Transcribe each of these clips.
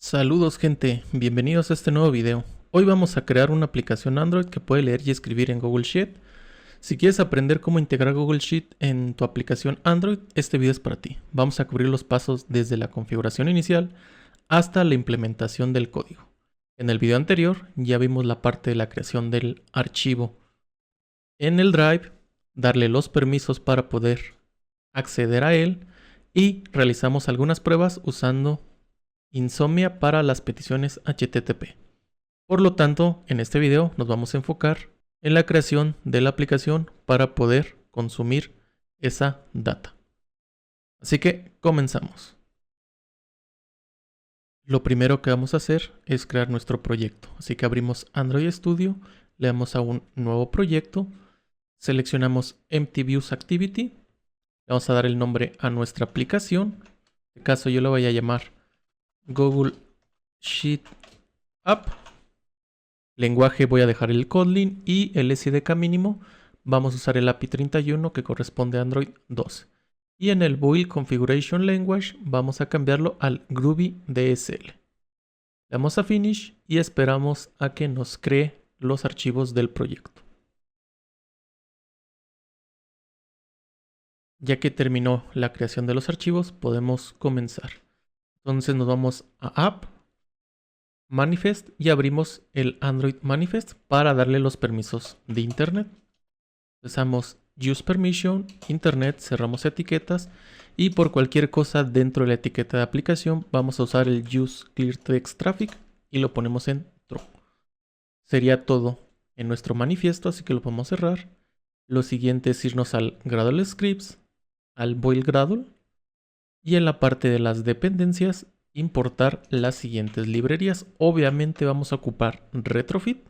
Saludos gente, bienvenidos a este nuevo video. Hoy vamos a crear una aplicación Android que puede leer y escribir en Google Sheet. Si quieres aprender cómo integrar Google Sheet en tu aplicación Android, este video es para ti. Vamos a cubrir los pasos desde la configuración inicial hasta la implementación del código. En el video anterior ya vimos la parte de la creación del archivo en el Drive, darle los permisos para poder acceder a él y realizamos algunas pruebas usando Insomnia para las peticiones HTTP. Por lo tanto, en este video nos vamos a enfocar en la creación de la aplicación para poder consumir esa data. Así que comenzamos. Lo primero que vamos a hacer es crear nuestro proyecto. Así que abrimos Android Studio, le damos a un nuevo proyecto, seleccionamos Empty Views Activity, le vamos a dar el nombre a nuestra aplicación. En este caso yo lo voy a llamar Google Sheet App. Lenguaje voy a dejar el Kotlin y el SDK mínimo vamos a usar el API 31 que corresponde a Android 12. Y en el Build Configuration Language vamos a cambiarlo al Groovy DSL. Le damos a Finish y esperamos a que nos cree los archivos del proyecto. Ya que terminó la creación de los archivos, podemos comenzar. Entonces nos vamos a App, Manifest y abrimos el Android Manifest para darle los permisos de Internet. Empezamos Use Permission, Internet, cerramos etiquetas y por cualquier cosa dentro de la etiqueta de aplicación vamos a usar el Use Clear Text Traffic y lo ponemos en True. Sería todo en nuestro manifiesto, así que lo podemos cerrar. Lo siguiente es irnos al Gradle Scripts, al Build Gradle y en la parte de las dependencias importar las siguientes librerías. Obviamente vamos a ocupar Retrofit,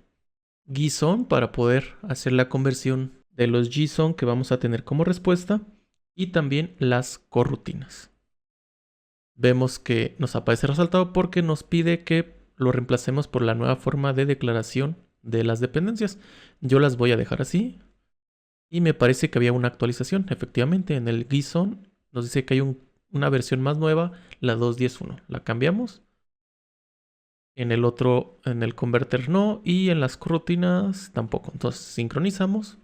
JSON para poder hacer la conversión de los JSON que vamos a tener como respuesta y también las corrutinas. Vemos que nos aparece resaltado porque nos pide que lo reemplacemos por la nueva forma de declaración de las dependencias. Yo las voy a dejar así y me parece que había una actualización. Efectivamente, en el JSON nos dice que hay una versión más nueva, la 2.10.1. La cambiamos. En el otro, en el converter no. Y en las corrutinas tampoco. Entonces sincronizamos.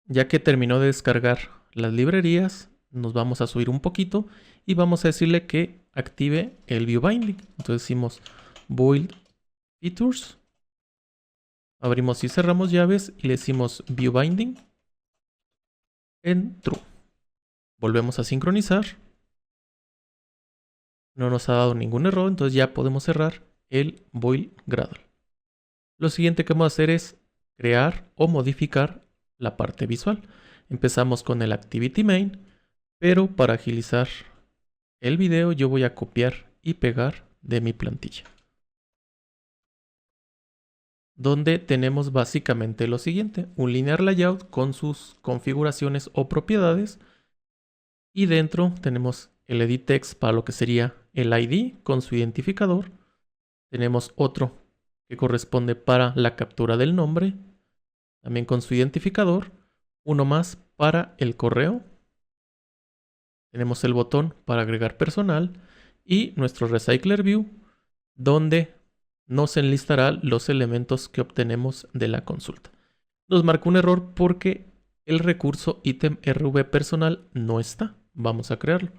Ya que terminó de descargar las librerías, nos vamos a subir un poquito. Y vamos a decirle que active el View Binding. Entonces decimos Build Features. Abrimos y cerramos llaves. Y le decimos View Binding en True. Volvemos a sincronizar. No nos ha dado ningún error, entonces ya podemos cerrar el Build Gradle. Lo siguiente que vamos a hacer es crear o modificar la parte visual. Empezamos con el Activity Main, pero para agilizar el video yo voy a copiar y pegar de mi plantilla. Donde tenemos básicamente lo siguiente, un linear layout con sus configuraciones o propiedades. Y dentro tenemos el edit text para lo que sería el ID con su identificador. Tenemos otro que corresponde para la captura del nombre, también con su identificador. Uno más para el correo. Tenemos el botón para agregar personal y nuestro Recycler View, donde nos enlistará los elementos que obtenemos de la consulta. Nos marca un error porque el recurso ítem RV personal no está. Vamos a crearlo.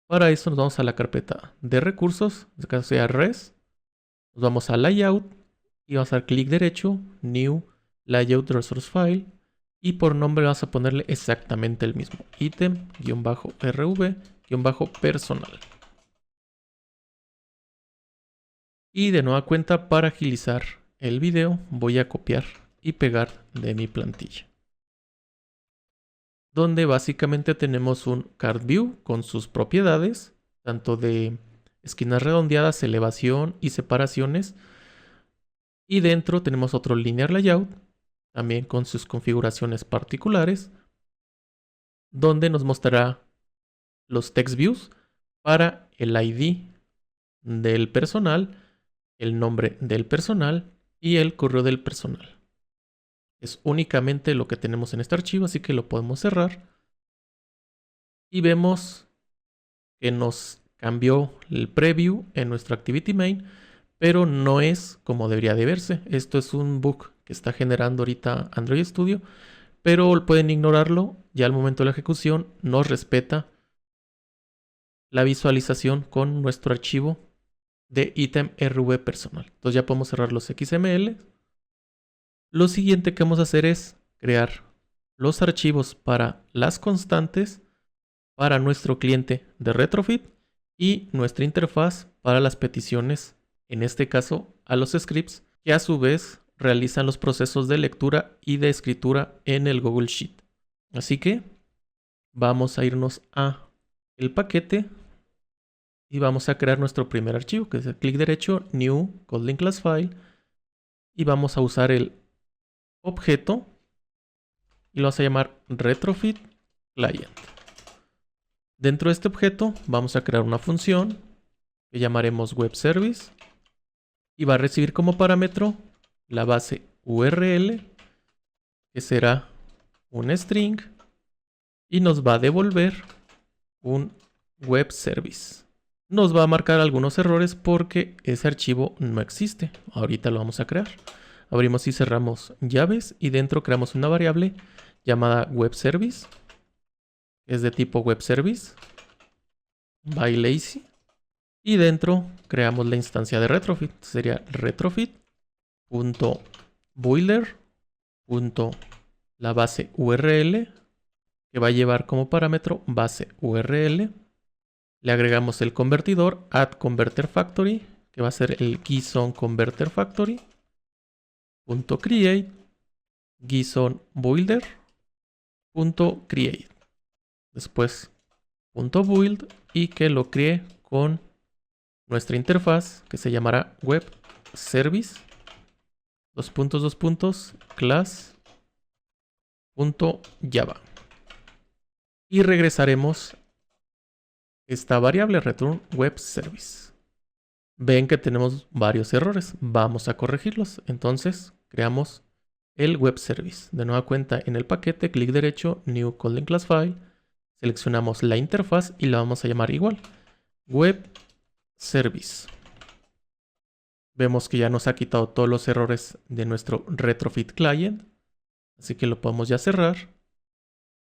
Para eso nos vamos a la carpeta de recursos, en este caso sea res. Nos vamos a layout y vamos a dar clic derecho, new layout resource file. Y por nombre vamos a ponerle exactamente el mismo, ítem-rv-personal. Y de nueva cuenta, para agilizar el video, voy a copiar y pegar de mi plantilla. Donde básicamente tenemos un card view con sus propiedades, tanto de esquinas redondeadas, elevación y separaciones. Y dentro tenemos otro linear layout, también con sus configuraciones particulares, donde nos mostrará los text views para el ID del personal, el nombre del personal y el correo del personal. Es únicamente lo que tenemos en este archivo, así que lo podemos cerrar. Y vemos que nos cambió el preview en nuestro activity main, pero no es como debería de verse. Esto es un bug que está generando ahorita Android Studio, pero pueden ignorarlo. Ya al momento de la ejecución nos respeta la visualización con nuestro archivo de ítem RV personal. Entonces ya podemos cerrar los XML. Lo siguiente que vamos a hacer es crear los archivos para las constantes para nuestro cliente de retrofit y nuestra interfaz para las peticiones, en este caso a los scripts, que a su vez realizan los procesos de lectura y de escritura en el Google Sheet. Así que vamos a irnos a el paquete y vamos a crear nuestro primer archivo, que es el clic derecho, New, Kotlin Class File, y vamos a usar el objeto y lo vamos a llamar retrofit client. Dentro de este objeto vamos a crear una función que llamaremos web service y va a recibir como parámetro la base URL, que será un string, y nos va a devolver un web service. Nos va a marcar algunos errores porque ese archivo no existe. Ahorita lo vamos a crear. Abrimos y cerramos llaves y dentro creamos una variable llamada web service. Es de tipo web service by lazy. Y dentro creamos la instancia de retrofit. Sería retrofit.boiler.la base URL, que va a llevar como parámetro base URL. Le agregamos el convertidor add converter factory, que va a ser el JSON converter factory. .create JSON boiler .create. Después .build y que lo cree con nuestra interfaz, que se llamará web service class.java. Y regresaremos esta variable return web service. Ven que tenemos varios errores. Vamos a corregirlos. Entonces creamos el web service. De nueva cuenta en el paquete, clic derecho, New Kotlin Class File. Seleccionamos la interfaz y la vamos a llamar igual. Web service. Vemos que ya nos ha quitado todos los errores de nuestro retrofit client. Así que lo podemos ya cerrar.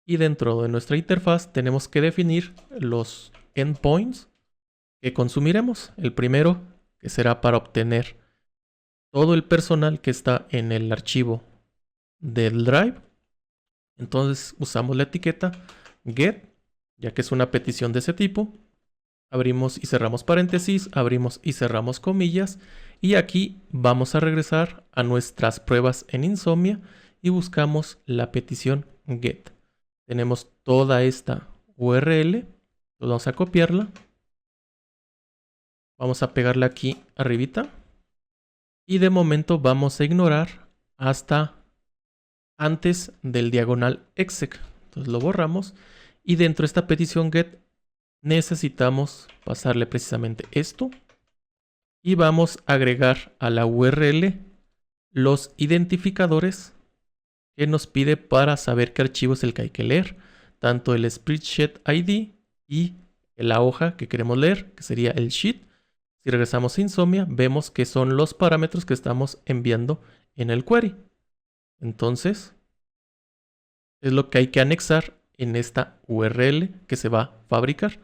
Y dentro de nuestra interfaz tenemos que definir los endpoints que consumiremos. El primero, que será para obtener todo el personal que está en el archivo del drive. Entonces usamos la etiqueta get, ya que es una petición de ese tipo. Abrimos y cerramos paréntesis, abrimos y cerramos comillas. Y aquí vamos a regresar a nuestras pruebas en Insomnia y buscamos la petición get. Tenemos toda esta URL, vamos a copiarla. Vamos a pegarla aquí arribita. Y de momento vamos a ignorar hasta antes del diagonal exec. Entonces lo borramos. Y dentro de esta petición get necesitamos pasarle precisamente esto. Y vamos a agregar a la URL los identificadores que nos pide para saber qué archivo es el que hay que leer. Tanto el spreadsheet ID y la hoja que queremos leer, que sería el sheet. Si regresamos a Insomnia, vemos que son los parámetros que estamos enviando en el query. Entonces, es lo que hay que anexar en esta URL que se va a fabricar.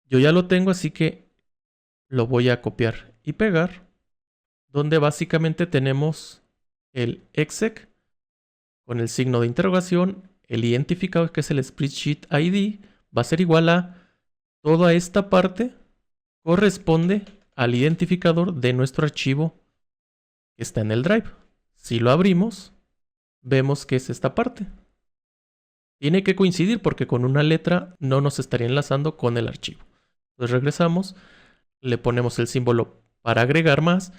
Yo ya lo tengo, así que lo voy a copiar y pegar. Donde básicamente tenemos el exec con el signo de interrogación, el identificador que es el spreadsheet ID, va a ser igual a toda esta parte corresponde al identificador de nuestro archivo que está en el drive. Si lo abrimos, vemos que es esta parte. Tiene que coincidir porque con una letra no nos estaría enlazando con el archivo. Entonces regresamos, le ponemos el símbolo para agregar más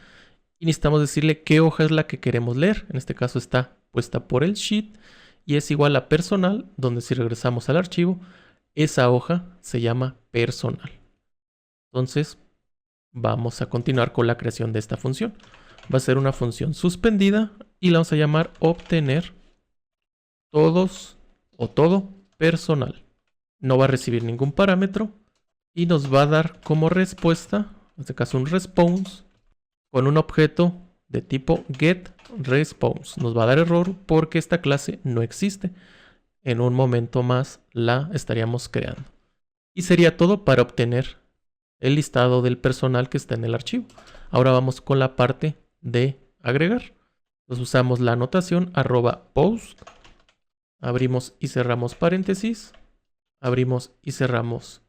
y necesitamos decirle qué hoja es la que queremos leer. En este caso está puesta por el sheet y es igual a personal, donde si regresamos al archivo, esa hoja se llama personal. Entonces vamos a continuar con la creación de esta función. Va a ser una función suspendida y la vamos a llamar obtener todos o todo personal. No va a recibir ningún parámetro y nos va a dar como respuesta, en este caso un response, con un objeto de tipo getResponse. Nos va a dar error porque esta clase no existe. En un momento más la estaríamos creando. Y sería todo para obtener el listado del personal que está en el archivo. Ahora vamos con la parte de agregar. Entonces usamos la anotación @post. Abrimos y cerramos paréntesis. Abrimos y cerramos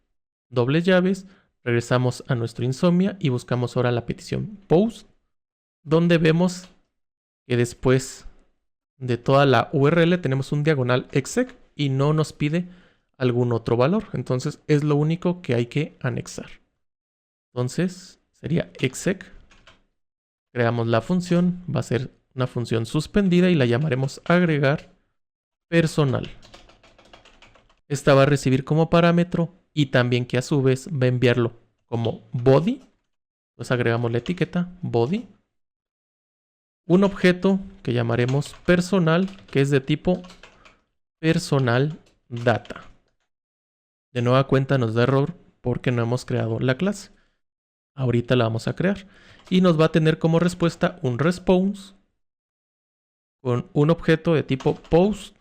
dobles llaves. Regresamos a nuestro Insomnia y buscamos ahora la petición post, donde vemos que después de toda la URL tenemos un diagonal exec y no nos pide algún otro valor. Entonces es lo único que hay que anexar. Entonces sería exec. Creamos la función. Va a ser una función suspendida y la llamaremos agregar personal. Esta va a recibir como parámetro y también que a su vez va a enviarlo como body. Entonces agregamos la etiqueta body. Un objeto que llamaremos personal, que es de tipo personal data. De nueva cuenta nos da error porque no hemos creado la clase. Ahorita la vamos a crear. Y nos va a tener como respuesta un response con un objeto de tipo post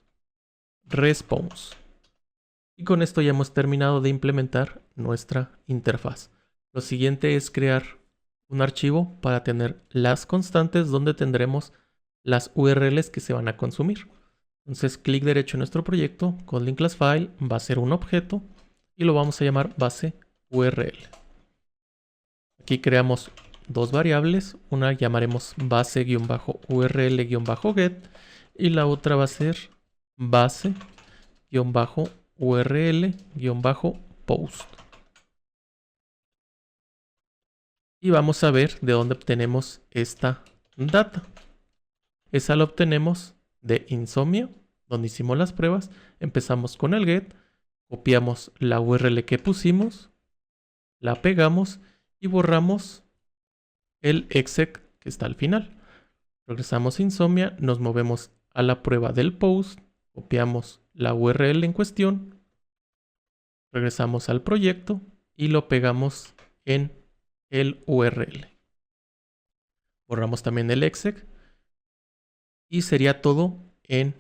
response. Y con esto ya hemos terminado de implementar nuestra interfaz. Lo siguiente es crear un archivo para tener las constantes donde tendremos las URLs que se van a consumir. Entonces, clic derecho en nuestro proyecto, con link class file, va a ser un objeto y lo vamos a llamar base URL. Aquí creamos dos variables, una llamaremos base-url-get y la otra va a ser base-url-post. Y vamos a ver de dónde obtenemos esta data. Esa la obtenemos de Insomnia, donde hicimos las pruebas. Empezamos con el get, copiamos la URL que pusimos, la pegamos y borramos el exec que está al final. Regresamos a Insomnia, nos movemos a la prueba del post, copiamos la URL en cuestión, regresamos al proyecto y lo pegamos en el URL. Borramos también el exec y sería todo en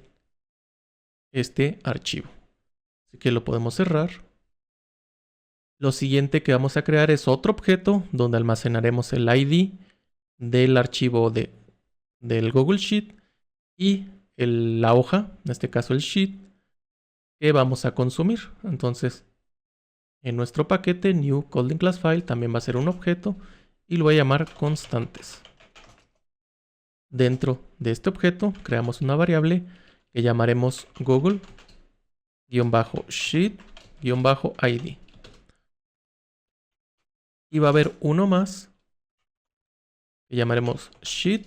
este archivo. Así que lo podemos cerrar. Lo siguiente que vamos a crear es otro objeto donde almacenaremos el ID del archivo del Google Sheet y la hoja, en este caso el sheet, que vamos a consumir. Entonces, en nuestro paquete new calling class file también va a ser un objeto y lo voy a llamar constantes. Dentro de este objeto creamos una variable que llamaremos Google-sheet-id. Y va a haber uno más que llamaremos sheet.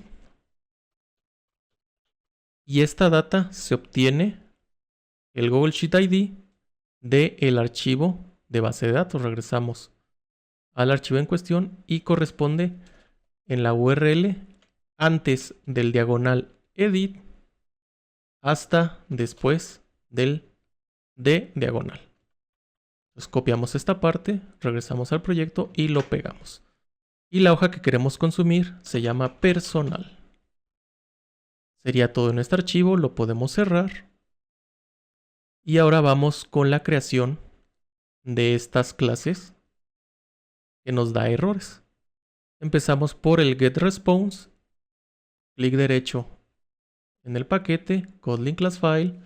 Y esta data se obtiene, el Google Sheet ID, del archivo de base de datos. Regresamos al archivo en cuestión y corresponde en la URL antes del diagonal edit hasta después del de diagonal. Entonces copiamos esta parte, regresamos al proyecto y lo pegamos. Y la hoja que queremos consumir se llama personal. Sería todo en este archivo, lo podemos cerrar. Y ahora vamos con la creación de estas clases que nos da errores. Empezamos por el getResponse. Clic derecho en el paquete, Kotlin class file.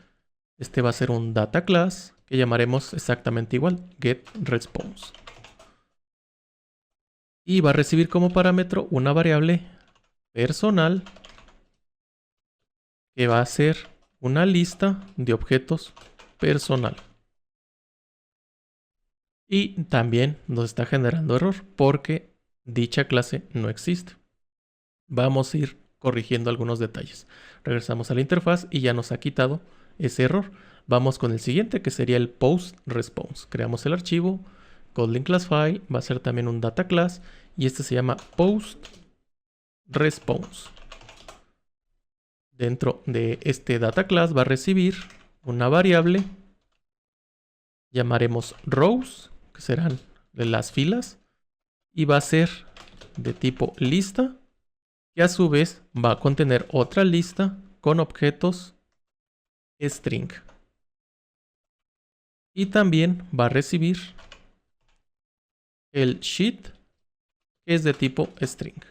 Este va a ser un data class que llamaremos exactamente igual, getResponse. Y va a recibir como parámetro una variable personal que va a ser una lista de objetos personal. Y también nos está generando error porque dicha clase no existe. Vamos a ir corrigiendo algunos detalles. Regresamos a la interfaz y ya nos ha quitado ese error. Vamos con el siguiente, que sería el post response. Creamos el archivo, Kotlin class file, va a ser también un data class y este se llama post response. Dentro de este data class va a recibir una variable, llamaremos rows, que serán de las filas y va a ser de tipo lista, que a su vez va a contener otra lista con objetos string. Y también va a recibir el sheet, que es de tipo string.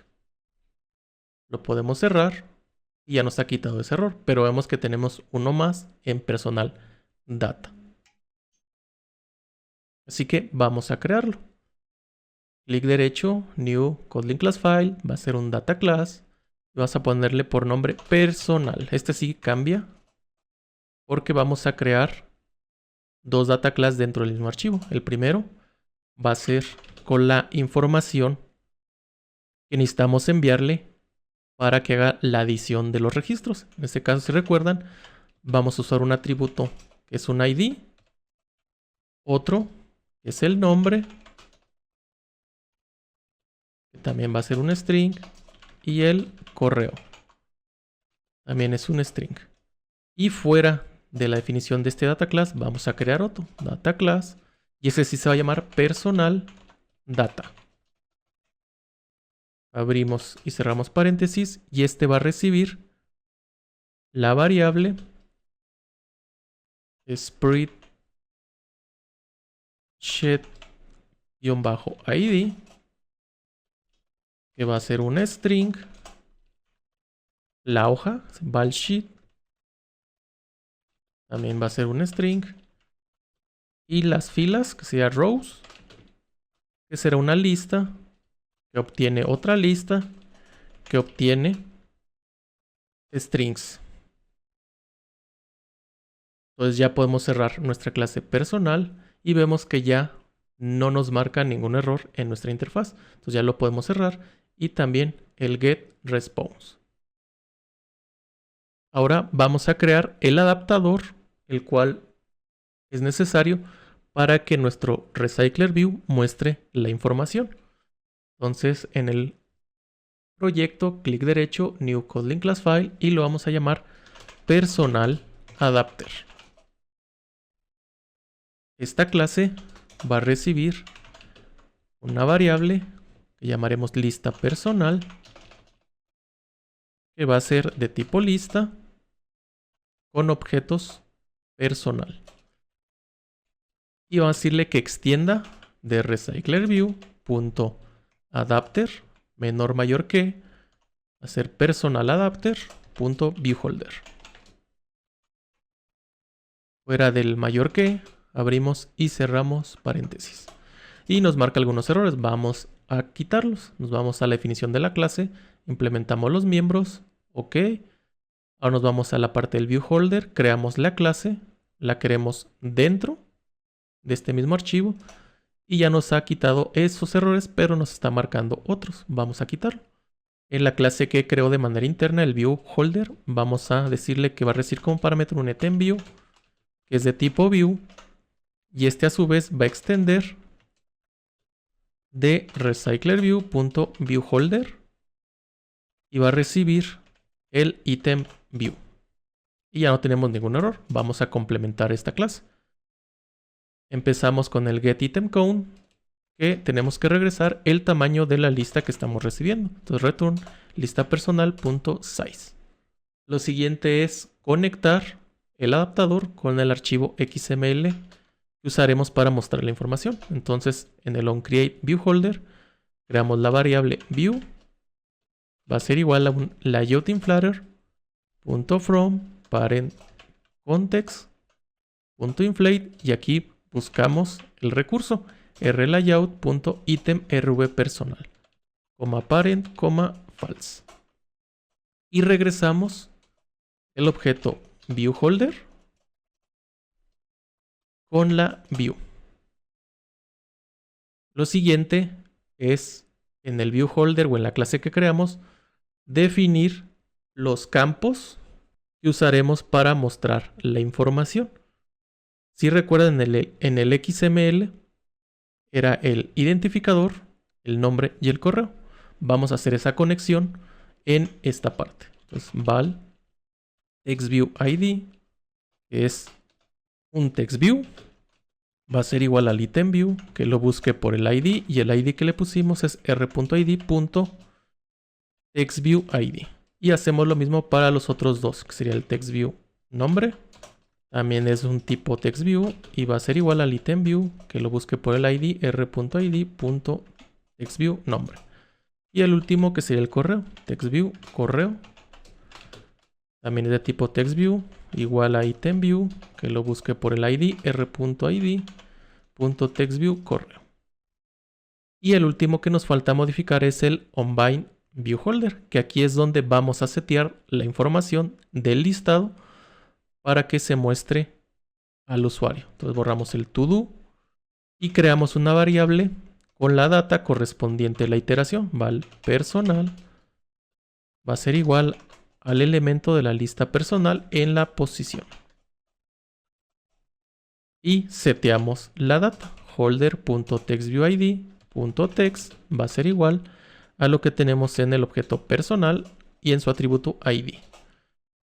Lo podemos cerrar y ya nos ha quitado ese error, pero vemos que tenemos uno más en personal data. Así que vamos a crearlo. Clic derecho, New Kotlin Class File, va a ser un Data Class. Y vas a ponerle por nombre personal. Este sí cambia porque vamos a crear dos Data Class dentro del mismo archivo. El primero va a ser con la información que necesitamos enviarle para que haga la adición de los registros. En este caso, si recuerdan, vamos a usar un atributo que es un ID, otro que es el nombre, que también va a ser un string, y el correo también es un string. Y fuera de la definición de este data class vamos a crear otro data class, y ese sí se va a llamar personal data. Abrimos y cerramos paréntesis, y este va a recibir la variable spreadsheet-id, que va a ser un string, la hoja, valsheet, también va a ser un string, y las filas, que sería rows, que será una lista, que obtiene otra lista, que obtiene strings. Entonces ya podemos cerrar nuestra clase personal y vemos que ya no nos marca ningún error en nuestra interfaz. Entonces ya lo podemos cerrar, y también el getResponse. Ahora vamos a crear el adaptador, el cual es necesario para que nuestro RecyclerView muestre la información. Entonces en el proyecto, clic derecho, New Kotlin Class File, y lo vamos a llamar personal adapter. Esta clase va a recibir una variable que llamaremos lista personal, que va a ser de tipo lista con objetos personal. Y vamos a decirle que extienda de RecyclerView.adapter menor mayor que, va a ser personalAdapter.viewHolder. Fuera del mayor que, abrimos y cerramos paréntesis. Y nos marca algunos errores. Vamos a quitarlos. Nos vamos a la definición de la clase. Implementamos los miembros. Ok. Ahora nos vamos a la parte del viewHolder. Creamos la clase. La queremos dentro de este mismo archivo. Y ya nos ha quitado esos errores, pero nos está marcando otros. Vamos a quitarlo. En la clase que creó de manera interna, el viewHolder, vamos a decirle que va a recibir como parámetro un itemView, que es de tipo view. Y este a su vez va a extender de RecyclerView.viewHolder y va a recibir el itemView. Y ya no tenemos ningún error. Vamos a complementar esta clase. Empezamos con el getItemCount, que tenemos que regresar el tamaño de la lista que estamos recibiendo. Entonces return lista personal.size. Lo siguiente es conectar el adaptador con el archivo XML que usaremos para mostrar la información. Entonces en el onCreateViewHolder creamos la variable view, va a ser igual a un layoutinflater.from parent context.inflate, y aquí buscamos el recurso rlayout.itemRvPersonal, parent, false. Y regresamos el objeto viewHolder con la view. Lo siguiente es, en el viewHolder o en la clase que creamos, definir los campos que usaremos para mostrar la información. Si recuerdan, en el XML era el identificador, el nombre y el correo. Vamos a hacer esa conexión en esta parte. Entonces val TextViewID, que es un TextView, va a ser igual al item view, que lo busque por el ID, y el ID que le pusimos es r.id.textViewID. Y hacemos lo mismo para los otros dos, que sería el textView nombre. También es un tipo textView y va a ser igual al item view, que lo busque por el ID, r.id.textView nombre. Y el último, que sería el correo, textView correo. También es de tipo textView, igual a itemView, que lo busque por el ID, r.id.textView correo. Y el último que nos falta modificar es el onBindViewHolder, que aquí es donde vamos a setear la información del listado para que se muestre al usuario. Entonces borramos el todo y creamos una variable con la data correspondiente a la iteración. Val personal va a ser igual al elemento de la lista personal en la posición. Y seteamos la data. Holder.textViewID.text va a ser igual a lo que tenemos en el objeto personal y en su atributo ID.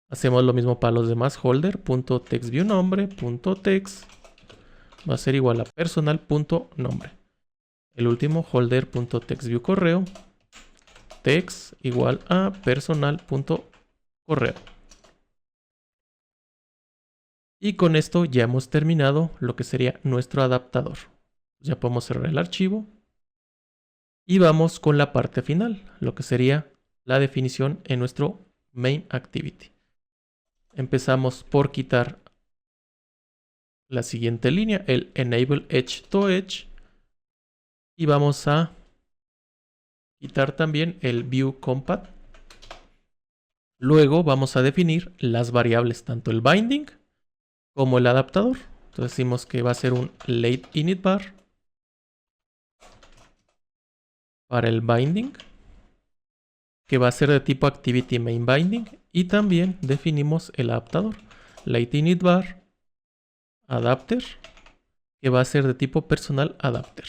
Hacemos lo mismo para los demás. Holder.textViewNombre.text va a ser igual a personal.nombre. El último, holder.textViewCorreo, text igual a personal.correo. Y con esto ya hemos terminado lo que sería nuestro adaptador. Ya podemos cerrar el archivo. Y vamos con la parte final, lo que sería la definición en nuestro main activity. Empezamos por quitar la siguiente línea, el enable edge to edge. Y vamos a quitar también el view compat. Luego vamos a definir las variables, tanto el binding como el adaptador. Entonces decimos que va a ser un late init bar para el binding, que va a ser de tipo activity main binding, y también definimos el adaptador, late init bar adapter, que va a ser de tipo personal adapter.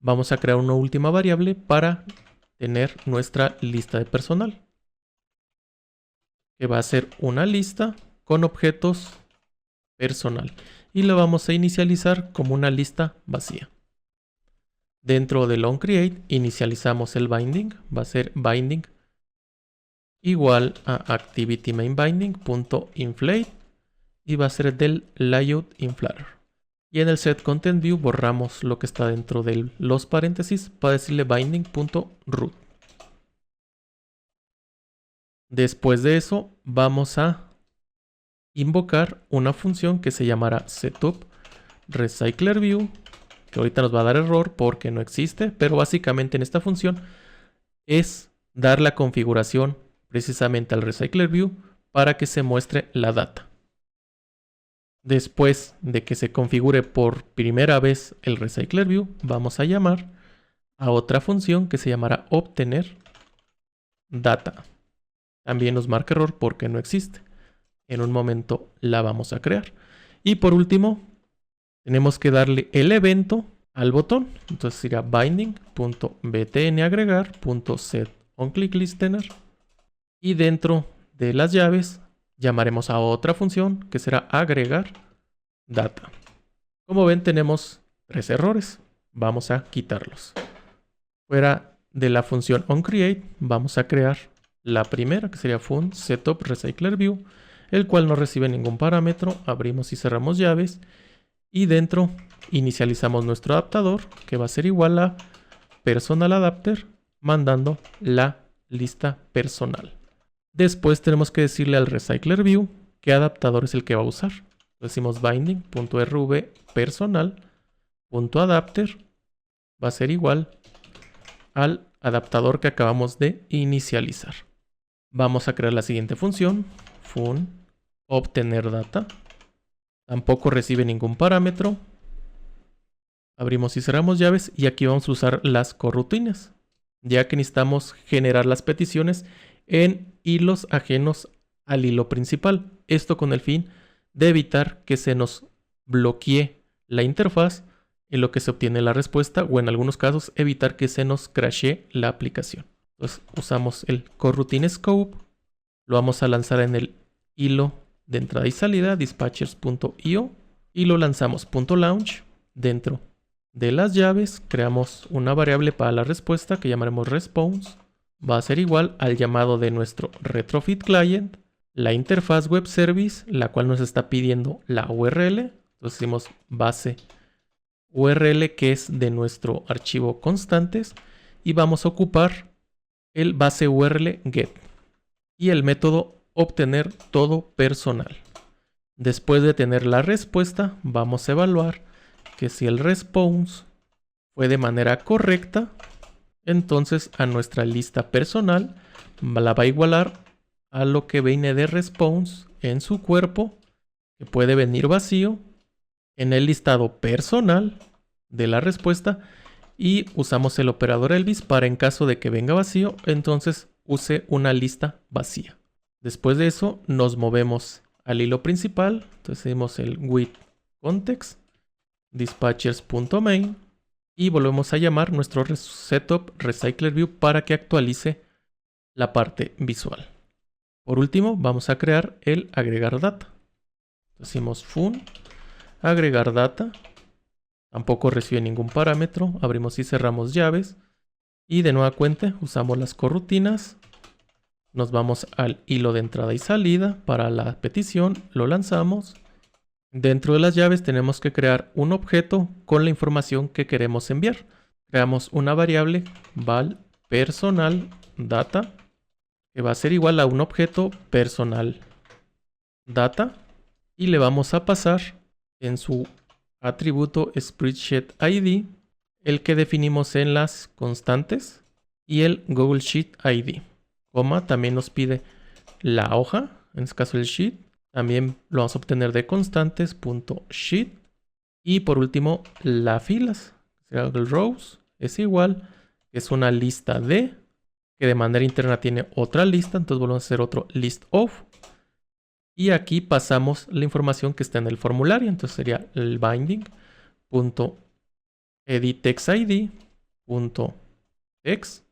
Vamos a crear una última variable para tener nuestra lista de personal, que va a ser una lista con objetos personal, y lo vamos a inicializar como una lista vacía. Dentro del onCreate inicializamos el binding, va a ser binding igual a activityMainBinding.inflate y va a ser del layout inflater. Y en el setContentView borramos lo que está dentro de los paréntesis para decirle binding.root. Después de eso vamos a invocar una función que se llamará setupRecyclerView, que ahorita nos va a dar error porque no existe, pero básicamente en esta función es dar la configuración precisamente al RecyclerView para que se muestre la data. Después de que se configure por primera vez el RecyclerView, vamos a llamar a otra función que se llamará obtener data. También nos marca error porque no existe. En un momento la vamos a crear. Y por último, tenemos que darle el evento al botón. Entonces sería binding.btnagregar.setOnClickListener. Y dentro de las llaves llamaremos a otra función que será agregar data. Como ven, tenemos 3 errores. Vamos a quitarlos. Fuera de la función onCreate vamos a crear la primera, que sería fun setupRecyclerView, el cual no recibe ningún parámetro. Abrimos y cerramos llaves. Y dentro inicializamos nuestro adaptador, que va a ser igual a personalAdapter, mandando la lista personal. Después tenemos que decirle al RecyclerView qué adaptador es el que va a usar. Decimos binding.rvpersonal.adapter va a ser igual al adaptador que acabamos de inicializar. Vamos a crear la siguiente función, fun obtener data. Tampoco recibe ningún parámetro. Abrimos y cerramos llaves y aquí vamos a usar las coroutines, ya que necesitamos generar las peticiones en hilos ajenos al hilo principal. Esto con el fin de evitar que se nos bloquee la interfaz en lo que se obtiene la respuesta, o en algunos casos evitar que se nos crashee la aplicación. Entonces usamos el coroutineScope, lo vamos a lanzar en el hilo de entrada y salida dispatchers.io y lo lanzamos .launch. Dentro de las llaves creamos una variable para la respuesta que llamaremos response. Va a ser igual al llamado de nuestro retrofit client, la interfaz web service, la cual nos está pidiendo la URL. Entonces decimos base URL, que es de nuestro archivo constantes, y vamos a ocupar el base URL get y el método obtener todo personal. Después de tener la respuesta, vamos a evaluar que si el response fue de manera correcta, entonces a nuestra lista personal la va a igualar a lo que viene de response en su cuerpo, que puede venir vacío, en el listado personal de la respuesta, y usamos el operador Elvis para, en caso de que venga vacío, entonces use una lista vacía. Después de eso nos movemos al hilo principal. Entonces hacemos el with context dispatchers.main y volvemos a llamar nuestro setup recycler view para que actualice la parte visual. Por último, vamos a crear el agregar data. Decimos fun agregar data. Tampoco recibe ningún parámetro. Abrimos y cerramos llaves. Y de nueva cuenta usamos las corrutinas. Nos vamos al hilo de entrada y salida para la petición. Lo lanzamos. Dentro de las llaves tenemos que crear un objeto con la información que queremos enviar. Creamos una variable val personal data, que va a ser igual a un objeto personal data, y le vamos a pasar en su atributo spreadsheet ID el que definimos en las constantes y el Google Sheet ID. También nos pide la hoja, en este caso el sheet. También lo vamos a obtener de constantes.sheet. Y por último, las filas. El rows es igual, es una lista de, que de manera interna tiene otra lista. Entonces volvemos a hacer otro list of. Y aquí pasamos la información que está en el formulario. Entonces sería el binding.editTextID.text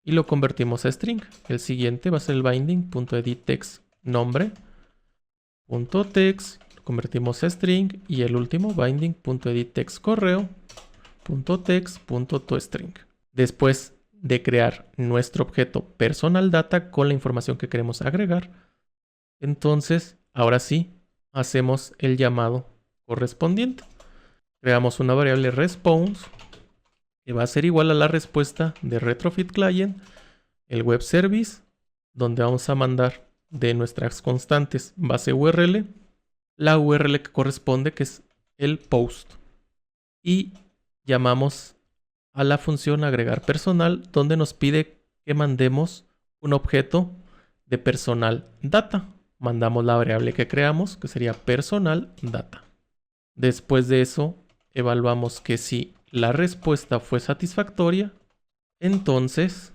y lo convertimos a string. El siguiente va a ser el binding.editTextNombre.text, lo convertimos a string, y el último binding.editTextCorreo.text.toString. Después de crear nuestro objeto personal data con la información que queremos agregar, entonces ahora sí hacemos el llamado correspondiente. Creamos una variable response que va a ser igual a la respuesta de retrofit client, el web service, donde vamos a mandar de nuestras constantes base URL la URL que corresponde, que es el post, y llamamos a la función agregar personal, donde nos pide que mandemos un objeto de personal data. Mandamos la variable que creamos, que sería personal data. Después de eso evaluamos que si la respuesta fue satisfactoria, entonces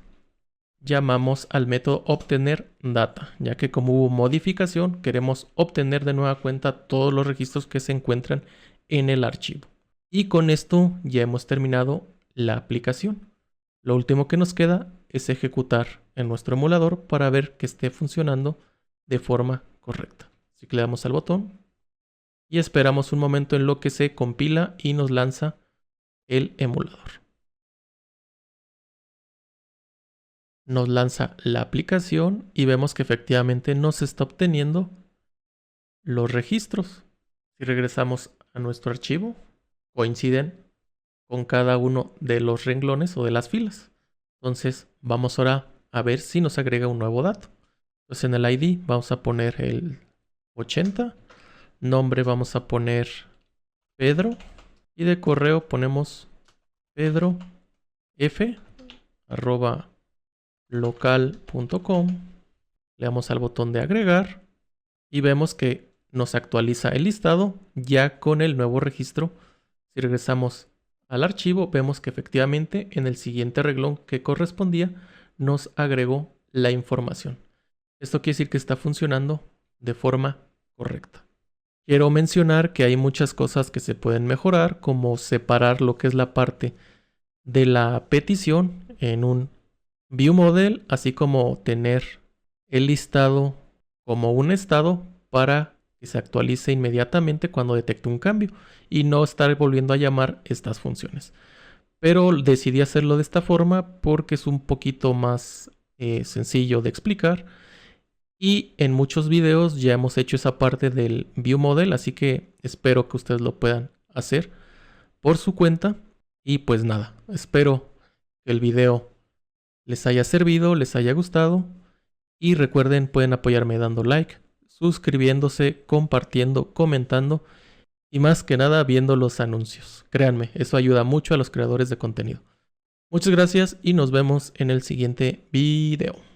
llamamos al método obtener data, ya que como hubo modificación, queremos obtener de nueva cuenta todos los registros que se encuentran en el archivo. Y con esto ya hemos terminado la aplicación. Lo último que nos queda es ejecutar en nuestro emulador para ver que esté funcionando de forma correcta. Así que le damos al botón y esperamos un momento en lo que se compila y nos lanza el emulador. Nos lanza la aplicación y vemos que efectivamente nos está obteniendo los registros. Si regresamos a nuestro archivo, coinciden con cada uno de los renglones o de las filas. Entonces vamos ahora a ver si nos agrega un nuevo dato. Entonces en el ID vamos a poner el 80. Nombre vamos a poner Pedro. Y de correo ponemos pedrof@local.com. Le damos al botón de agregar y vemos que nos actualiza el listado ya con el nuevo registro. Si regresamos al archivo, vemos que efectivamente en el siguiente renglón que correspondía nos agregó la información. Esto quiere decir que está funcionando de forma correcta. Quiero mencionar que hay muchas cosas que se pueden mejorar, como separar lo que es la parte de la petición en un view model, así como tener el listado como un estado para que se actualice inmediatamente cuando detecte un cambio y no estar volviendo a llamar estas funciones. Pero decidí hacerlo de esta forma porque es un poquito más sencillo de explicar. Y en muchos videos ya hemos hecho esa parte del View Model, así que espero que ustedes lo puedan hacer por su cuenta. Y pues nada, espero que el video les haya servido, les haya gustado. Y recuerden, pueden apoyarme dando like, suscribiéndose, compartiendo, comentando y más que nada viendo los anuncios. Créanme, eso ayuda mucho a los creadores de contenido. Muchas gracias y nos vemos en el siguiente video.